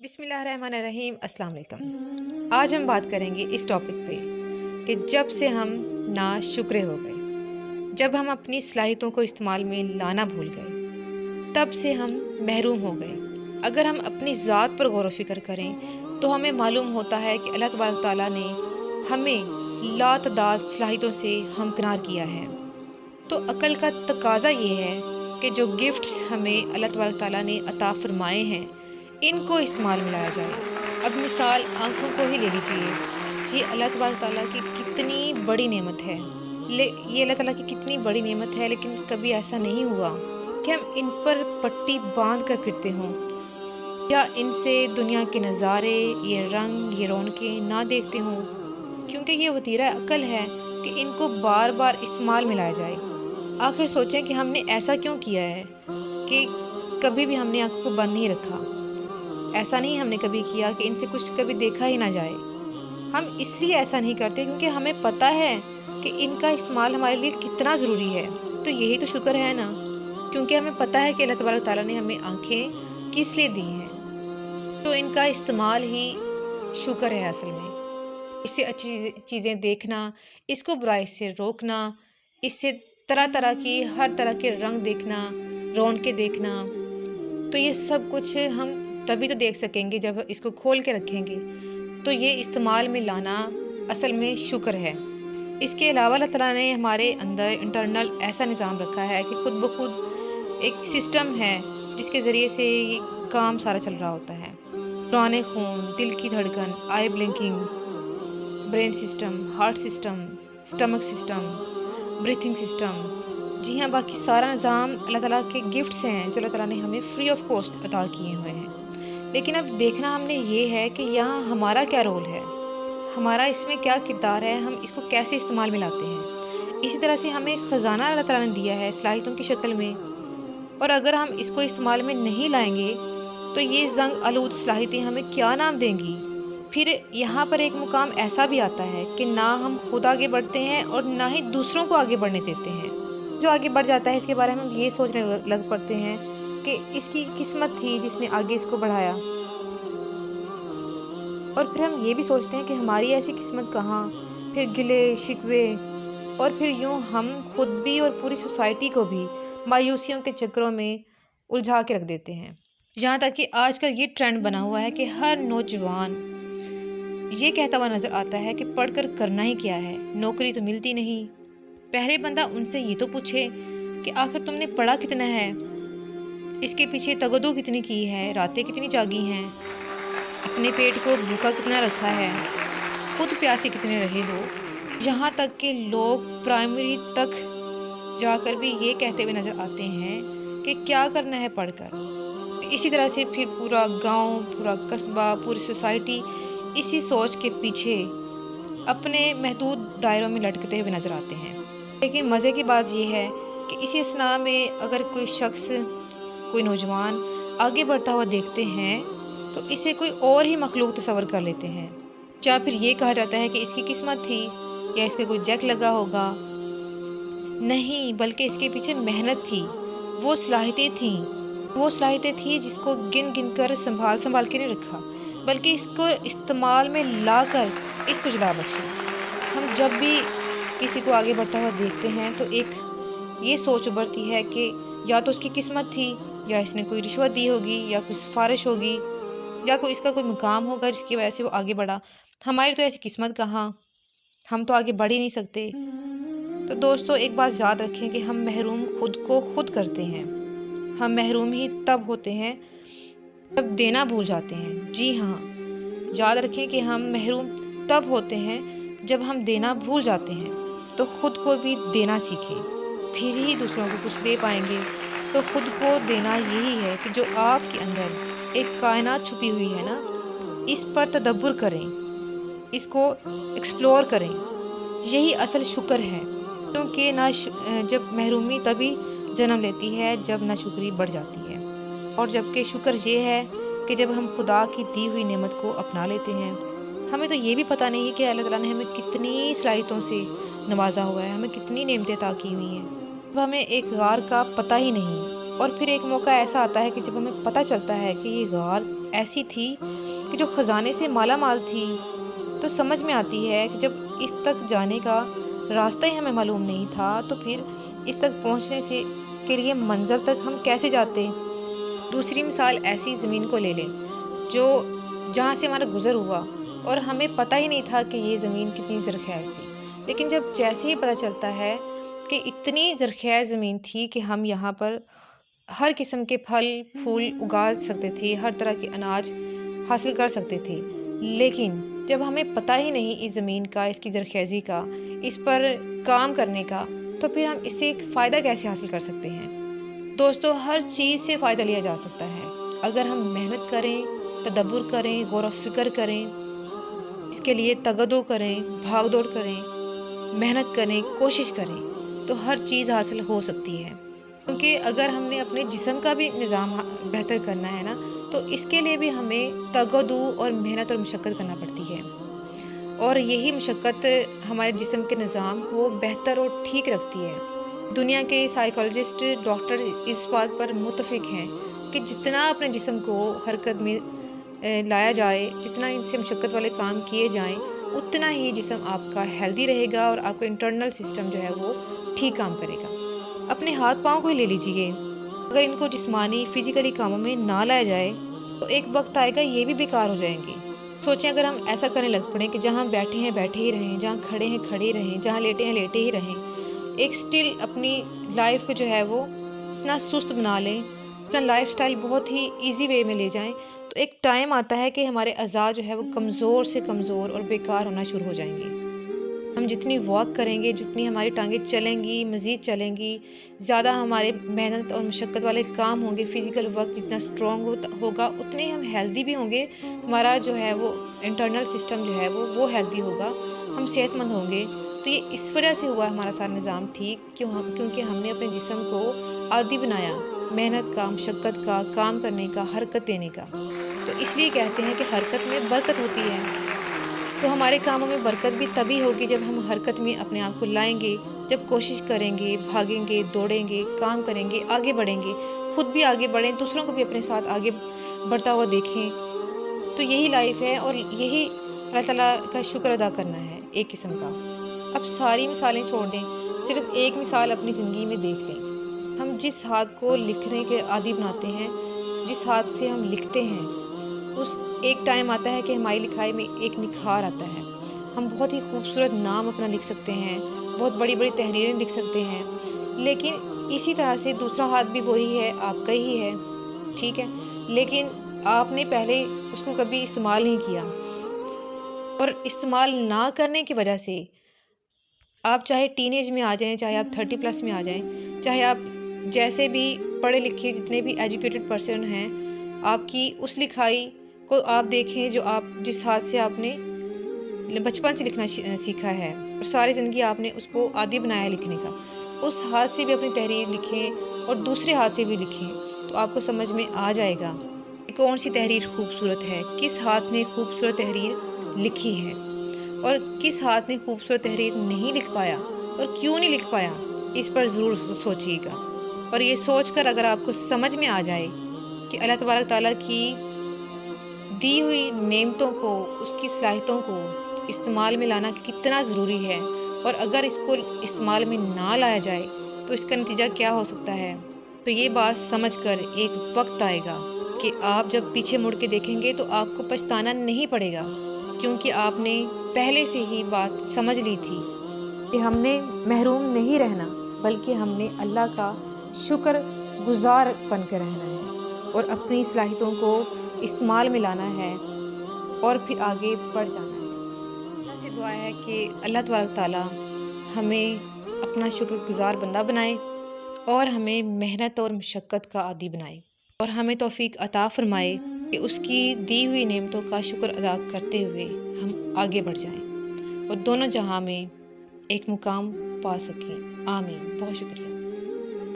बिस्मिल्लाहिर्रहमानिर्रहीम। अस्सलाम वालेकुम। आज हम बात करेंगे इस टॉपिक पे कि जब से हम नाशुक्र हो गए, जब हम अपनी सलाहियतों को इस्तेमाल में लाना भूल गए, तब से हम महरूम हो गए। अगर हम अपनी ज़ात पर गौर व फिक्र करें तो हमें मालूम होता है कि अल्लाह तबारक ताला ने हमें लातदाद सलाहियतों से हमकिनार किया है। तो अक्ल का तकाजा ये है कि जो गिफ्ट्स हमें अल्लाह तबारक ताला ने अता फरमाए हैं, इनको इस्तेमाल में लाया जाए। अब मिसाल आँखों को ही ले लीजिए। ये अल्लाह तबारक ताला की कितनी बड़ी नेमत है। ये अल्लाह ताला की कितनी बड़ी नेमत है, लेकिन कभी ऐसा नहीं हुआ कि हम इन पर पट्टी बांध कर फिरते हों या इनसे दुनिया के नज़ारे, ये रंग, ये रौनकें ना देखते हों, क्योंकि ये वतीरा अक्ल है कि इनको बार बार इस्तेमाल में लाया जाए। आखिर सोचें कि हमने ऐसा क्यों किया है कि कभी भी हमने आँखों को बंद नहीं रखा। ऐसा नहीं हमने कभी किया कि इनसे कुछ कभी देखा ही ना जाए। हम इसलिए ऐसा नहीं करते क्योंकि हमें पता है कि इनका इस्तेमाल हमारे लिए कितना ज़रूरी है। तो यही तो शुक्र है ना, क्योंकि हमें पता है कि अल्लाह तबारक ताला ने हमें आँखें किस लिए दी हैं। तो इनका इस्तेमाल ही शुक्र है असल में। इससे अच्छी चीज़ें देखना, इसको बुराई से रोकना, इससे तरह तरह की हर तरह के रंग देखना, रौनकें देखना, तो ये सब कुछ हम तभी तो देख सकेंगे जब इसको खोल के रखेंगे। तो ये इस्तेमाल में लाना असल में शुक्र है। इसके अलावा अल्लाह ताला ने हमारे अंदर इंटरनल ऐसा निज़ाम रखा है कि खुद ब खुद एक सिस्टम है जिसके ज़रिए से ये काम सारा चल रहा होता है। दौरान खून, दिल की धड़कन, eye blinking, brain system, heart system, stomach system, breathing system. जी हाँ, बाकी सारा निज़ाम अल्लाह ताला के गिफ्ट्स हैं जो अल्लाह ताला ने हमें फ्री ऑफ कॉस्ट अता किए हुए हैं। लेकिन अब देखना हमने ये है कि यहाँ हमारा क्या रोल है, हमारा इसमें क्या किरदार है, हम इसको कैसे इस्तेमाल में लाते हैं। इसी तरह से हमें ख़जाना अल्लाह ताला ने दिया है सलाहियतों की शक्ल में, और अगर हम इसको इस्तेमाल में नहीं लाएंगे तो ये जंग आलूद सलाहियतें हमें क्या नाम देंगी। फिर यहाँ पर एक मुकाम ऐसा भी आता है कि ना हम खुद आगे बढ़ते हैं और ना ही दूसरों को आगे बढ़ने देते हैं। जो आगे बढ़ जाता है इसके बारे में हम ये सोचने लग पड़ते हैं कि इसकी किस्मत थी जिसने आगे इसको बढ़ाया, और फिर हम ये भी सोचते हैं कि हमारी ऐसी किस्मत कहाँ। फिर गिले शिकवे, और फिर यूँ हम खुद भी और पूरी सोसाइटी को भी मायूसियों के चक्करों में उलझा के रख देते हैं। यहाँ तक कि आजकल ये ट्रेंड बना हुआ है कि हर नौजवान ये कहता हुआ नज़र आता है कि पढ़कर करना ही क्या है, नौकरी तो मिलती नहीं। पहले बंदा उनसे ये तो पूछे कि आखिर तुमने पढ़ा कितना है, इसके पीछे तगदो कितनी की है, रातें कितनी जागी हैं, अपने पेट को भूखा कितना रखा है, खुद प्यासे कितने रहे हो। यहाँ तक कि लोग प्राइमरी तक जाकर भी ये कहते हुए नज़र आते हैं कि क्या करना है पढ़कर। इसी तरह से फिर पूरा गांव, पूरा कस्बा, पूरी सोसाइटी इसी सोच के पीछे अपने महदूद दायरों में लटकते हुए नज़र आते हैं। लेकिन मज़े की बात यह है कि इसी असना में अगर कोई शख्स, कोई नौजवान आगे बढ़ता हुआ देखते हैं तो इसे कोई और ही मखलूक तस्वर कर लेते हैं। या फिर ये कहा जाता है कि इसकी किस्मत थी या इसका कोई जैक लगा होगा। नहीं, बल्कि इसके पीछे मेहनत थी, वो सलाहियतें थी जिसको गिन गिन कर संभाल के नहीं रखा, बल्कि इसको इस्तेमाल में ला कर इसको जला बख्शा। हम जब भी किसी को आगे बढ़ता हुआ देखते हैं तो एक ये सोच उभरती है कि या तो उसकी किस्मत थी, या इसने कोई रिश्वत दी होगी, या कोई सिफारिश होगी, या कोई इसका कोई मुकाम होगा जिसकी वजह से वो आगे बढ़ा। हमारी तो ऐसी किस्मत कहाँ, हम तो आगे बढ़ ही नहीं सकते। तो दोस्तों, एक बात याद रखें कि हम महरूम खुद को खुद करते हैं। हम महरूम ही तब होते हैं जब देना भूल जाते हैं। जी हाँ, याद रखें कि हम महरूम तब होते हैं जब हम देना भूल जाते हैं। तो खुद को भी देना सीखें, फिर ही दूसरों को कुछ दे पाएंगे। तो खुद को देना यही है कि जो आपके अंदर एक कायनात छुपी हुई है ना, इस पर तदब्बर करें, इसको एक्सप्लोर करें। यही असल शुक्र है, क्योंकि जब महरूमी तभी जन्म लेती है जब नाशुक्री बढ़ जाती है। और जबकि शुक्र ये है कि जब हम खुदा की दी हुई नेमत को अपना लेते हैं। हमें तो ये भी पता नहीं है कि अल्लाह ताला ने हमें कितनी सलाहियतों से नवाजा हुआ है, हमें कितनी नेमतें अता की हुई हैं। अब हमें एक गार का पता ही नहीं, और फिर एक मौका ऐसा आता है कि जब हमें पता चलता है कि ये गार ایسی تھی کہ جو خزانے سے مالا مال تھی، تو سمجھ میں آتی ہے کہ جب اس تک جانے کا راستہ ہی ہمیں معلوم نہیں تھا تو پھر اس تک پہنچنے سے کے لیے منزل تک ہم کیسے جاتے۔ دوسری مثال ایسی زمین کو لے لیں جو جہاں سے ہمارا گزر ہوا اور ہمیں پتہ ہی نہیں تھا کہ یہ زمین کتنی زرخیز تھی، لیکن جب جیسے ہی پتہ چلتا ہے کہ اتنی زرخیز زمین تھی کہ ہم یہاں پر ہر قسم کے پھل پھول اگا سکتے تھے، ہر طرح کے اناج حاصل کر سکتے تھے، لیکن جب ہمیں پتہ ہی نہیں اس زمین کا، اس کی زرخیزی کا، اس پر کام کرنے کا، تو پھر ہم اس سے ایک فائدہ کیسے حاصل کر سکتے ہیں؟ دوستو، ہر چیز سے فائدہ لیا جا سکتا ہے اگر ہم محنت کریں، تدبر کریں، غور و فکر کریں، اس کے لیے تگدو کریں، بھاگ دوڑ کریں، محنت کریں، کوشش کریں، تو ہر چیز حاصل ہو سکتی ہے۔ کیونکہ اگر ہم نے اپنے جسم کا بھی نظام بہتر کرنا ہے نا، تو اس کے لیے بھی ہمیں تگدو اور محنت اور مشقت کرنا پڑتی ہے، اور یہی مشقت ہمارے جسم کے نظام کو بہتر اور ٹھیک رکھتی ہے۔ دنیا کے سائیکالوجسٹ، ڈاکٹر اس بات پر متفق ہیں کہ جتنا اپنے جسم کو حرکت میں لایا جائے، جتنا ان سے مشقت والے کام کیے جائیں، اتنا ہی جسم آپ کا ہیلدی رہے گا اور آپ کا انٹرنل سسٹم جو ہے وہ ٹھیک کام کرے گا۔ اپنے ہاتھ پاؤں کو ہی لے لیجئے، اگر ان کو جسمانی فزیکلی کاموں میں نہ لایا جائے تو ایک وقت آئے گا یہ بھی بیکار ہو جائیں گے۔ سوچیں اگر ہم ایسا کرنے لگ پڑیں کہ جہاں بیٹھے ہیں بیٹھے ہی رہیں، جہاں کھڑے ہیں کھڑے ہی رہیں، جہاں لیٹے ہیں لیٹے ہی رہیں، ایک سٹل اپنی لائف کو جو ہے وہ اتنا سست بنا لیں، اپنا لائف سٹائل بہت ہی ایزی وے میں لے جائیں، تو ایک ٹائم آتا ہے کہ ہمارے اعضاء جو ہے وہ کمزور سے کمزور اور بیکار ہونا شروع ہو جائیں گے۔ ہم جتنی واک کریں گے، جتنی ہماری ٹانگیں چلیں گی، مزید چلیں گی، زیادہ ہمارے محنت اور مشقت والے کام ہوں گے، فزیکل ورک جتنا اسٹرانگ ہوگا اتنے ہم ہیلدی بھی ہوں گے، ہمارا جو ہے وہ انٹرنل سسٹم جو ہے وہ ہیلدی ہوگا، ہم صحت مند ہوں گے۔ تو یہ اس وجہ سے ہوا ہمارا سارا نظام ٹھیک، کیونکہ ہم نے اپنے جسم کو عادی بنایا محنت کا، مشقت کا، کام کرنے کا، حرکت دینے کا۔ تو اس لیے کہتے ہیں کہ حرکت میں برکت ہوتی ہے، تو ہمارے کاموں میں برکت بھی تبھی ہوگی جب ہم حرکت میں اپنے آپ کو لائیں گے، جب کوشش کریں گے، بھاگیں گے، دوڑیں گے، کام کریں گے، آگے بڑھیں گے، خود بھی آگے بڑھیں، دوسروں کو بھی اپنے ساتھ آگے بڑھتا ہوا دیکھیں۔ تو یہی لائف ہے اور یہی اللہ تعالیٰ کا شکر ادا کرنا ہے ایک قسم کا۔ اب ساری مثالیں چھوڑ دیں، صرف ایک مثال اپنی زندگی میں دیکھ لیں۔ ہم جس ہاتھ کو لکھنے کے عادی بناتے ہیں، جس ہاتھ سے ہم لکھتے ہیں، اس ایک ٹائم آتا ہے کہ ہماری لکھائی میں ایک نکھار آتا ہے، ہم بہت ہی خوبصورت نام اپنا لکھ سکتے ہیں، بہت بڑی بڑی تحریریں لکھ سکتے ہیں، لیکن اسی طرح سے دوسرا ہاتھ بھی وہی ہے، آپ کا ہی ہے، ٹھیک ہے، لیکن آپ نے پہلے اس کو کبھی استعمال نہیں کیا، اور استعمال نہ کرنے کی وجہ سے آپ چاہے ٹین ایج میں آ جائیں، چاہے آپ 30+ میں آ جائیں، چاہے آپ جیسے بھی پڑھے لکھے جتنے بھی ایجوکیٹڈ پرسن ہیں، آپ کی اس لکھائی کو آپ دیکھیں جو آپ جس ہاتھ سے آپ نے بچپن سے لکھنا سیکھا ہے اور ساری زندگی آپ نے اس کو عادی بنایا ہے لکھنے کا، اس ہاتھ سے بھی اپنی تحریر لکھیں اور دوسرے ہاتھ سے بھی لکھیں، تو آپ کو سمجھ میں آ جائے گا کہ کون سی تحریر خوبصورت ہے، کس ہاتھ نے خوبصورت تحریر لکھی ہے، اور کس ہاتھ نے خوبصورت تحریر نہیں لکھ پایا اور کیوں نہیں لکھ پایا، اس پر ضرور سوچیے گا۔ اور یہ سوچ کر اگر آپ کو سمجھ میں آ جائے کہ اللہ تبارک تعالیٰ کی دی ہوئی نعمتوں کو، اس کی صلاحیتوں کو استعمال میں لانا کتنا ضروری ہے، اور اگر اس کو استعمال میں نہ لایا جائے تو اس کا نتیجہ کیا ہو سکتا ہے، تو یہ بات سمجھ کر ایک وقت آئے گا کہ آپ جب پیچھے مڑ کے دیکھیں گے تو آپ کو پچھتانا نہیں پڑے گا، کیونکہ آپ نے پہلے سے ہی بات سمجھ لی تھی کہ ہم نے محروم نہیں رہنا، بلکہ ہم نے اللہ کا شکر گزار بن کے رہنا ہے اور اپنی صلاحیتوں کو استعمال میں لانا ہے اور پھر آگے بڑھ جانا ہے۔ اللہ سے دعا ہے کہ اللہ تبارک تعالیٰ ہمیں اپنا شکر گزار بندہ بنائے اور ہمیں محنت اور مشقت کا عادی بنائے، اور ہمیں توفیق عطا فرمائے کہ اس کی دی ہوئی نعمتوں کا شکر ادا کرتے ہوئے ہم آگے بڑھ جائیں اور دونوں جہاں میں ایک مقام پا سکیں۔ آمین۔ بہت شکریہ۔